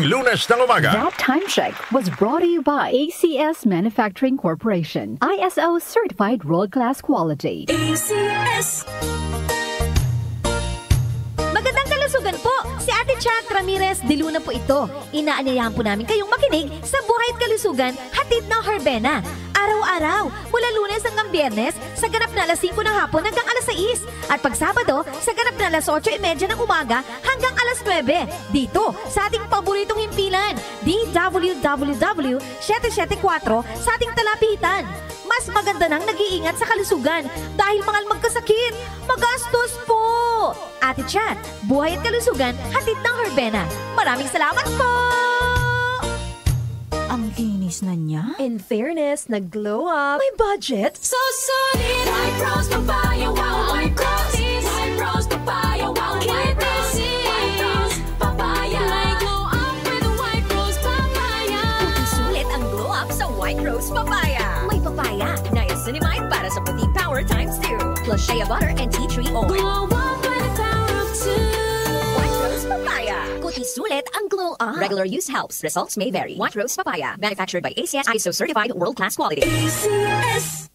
Lunes ng umaga. That time check was brought to you by ACS Manufacturing Corporation. ISO certified world-class quality. ACS. Magandang kalusugan po! Si Ate Chat Ramirez de Luna po ito. Inaanyayahan po namin kayong makinig sa Buhay at Kalusugan, hatid ng Herbena. Araw-araw, mula Lunes hanggang Biyernes, sa ganap na alas 5 ng hapon hanggang alas 6. At pag Sabado, sa ganap na alas 8:30 ng umaga hanggang alas 9. Dito, sa ating paboritong himpilan, DWWW 774 sa ating talapitan. Mas maganda nang nag-iingat sa kalusugan dahil mangal magkasakit, magastos po! Ate Chat, Buhay at Kalusugan, hatid ng Herbena. Maraming salamat po! Ang linis na niya. In fairness, nag-glow up. May budget. So solid, White Rose Papaya, wow, White Rose. White Rose Papaya, wow, White Rose. White Rose Papaya. May glow up with White Rose Papaya. Sulit ang glow up sa White Rose Papaya. May papaya, niacinamide para sa puti power times 2. Plus shea butter and tea tree oil. Glow up with the power of 2. White Rose Papaya. Kuti sulit ang glow up. Regular use helps. Results may vary. White Rose Papaya. Manufactured by ACS ISO certified world-class quality. ACS.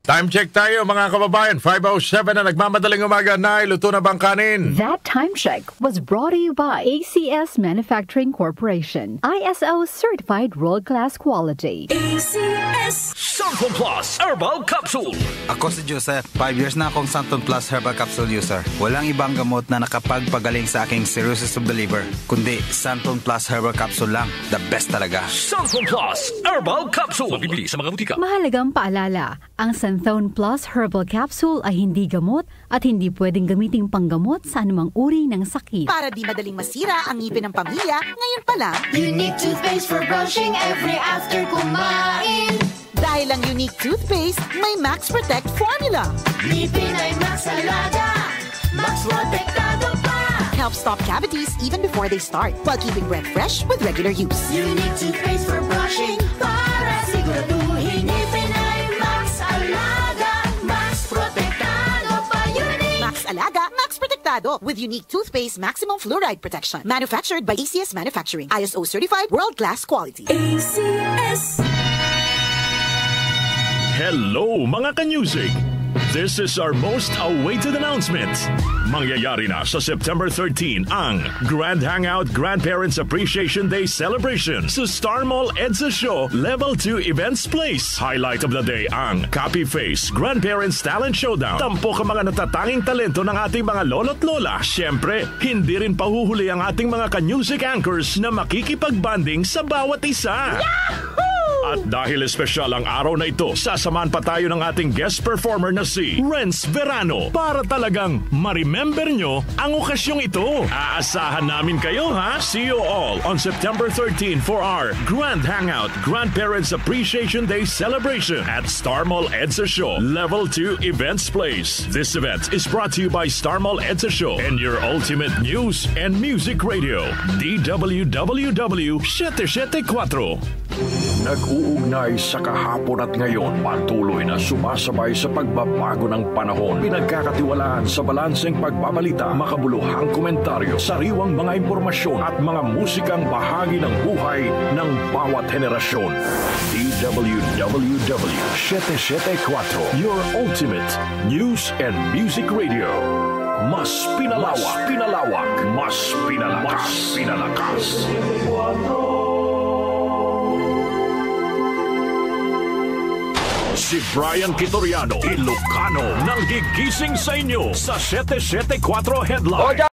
Time check tayo mga kababayan. 5:07 na nagmamadaling umaga na. Luto na bang kanin? That time check was brought to you by ACS Manufacturing Corporation. ISO certified world-class quality. ACS. Santon Plus Herbal Capsule. Ako si Joseph. 5 years na akong Santon Plus Herbal Capsule user. Walang ibang gamot na nakapagpagaling sa aking cirrhosis of the liver, kundi Santon Plus Herbal Capsule lang. The best talaga. Santon Plus Herbal Capsule. Mabibili sa mga butika. Mahalagang paalala, ang Santon Plus Herbal Capsule ay hindi gamot at hindi pwedeng gamiting panggamot sa anumang uri ng sakit. Para di madaling masira ang ngipin ng pamilya, ngayon pa lang, Unique toothpaste for brushing every after kumain. dahil ang unique toothpaste, may Max Protect formula. Ngipin ay Max Alaga. Max Protektado pa. Helps stop cavities even before they start, while keeping breath fresh with regular use. Unique toothpaste for brushing para siguraduhin ngipin ay Max Alaga. Max Protektado pa. Unique. Max Alaga, Max Protectado with unique toothpaste maximum fluoride protection. Manufactured by ACS Manufacturing. ISO certified world-class quality. ACS. Hello mga ka-music! This is our most awaited announcement. Mangyayari na sa September 13 ang Grand Hangout Grandparents Appreciation Day Celebration sa Star Mall EDSA Show Level 2 Events Place. Highlight of the day ang Copy Face Grandparents Talent Showdown. Tampok ang mga natatanging talento ng ating mga lolo't lola. Siyempre, hindi rin pahuhuli ang ating mga ka-music anchors na makikipag-banding sa bawat isa. Yahoo! At dahil espesyal ang araw na ito, sasamahan pa tayo ng ating guest performer na si Renz Verano para talagang ma-remember nyo ang okasyong ito. Aasahan namin kayo ha! See you all on September 13 for our Grand Hangout Grandparents Appreciation Day Celebration at Star Mall EDSA Show Level 2 Events Place. This event is brought to you by Star Mall EDSA Show and your ultimate news and music radio, DWWW 774. Nag-uugnay sa kahapon at ngayon, patuloy na sumasabay sa pagbabago ng panahon. Pinagkakatiwalaan sa balanseng pagbabalita, makabuluhang komentaryo, sariwang mga impormasyon at mga musikang bahagi ng buhay ng bawat henerasyon. DWWW 774, your ultimate news and music radio. Mas pinalawak, mas pinalakas. Si Brian Kitoriano, Ilocano, nang gigising sa inyo sa 774 Headline.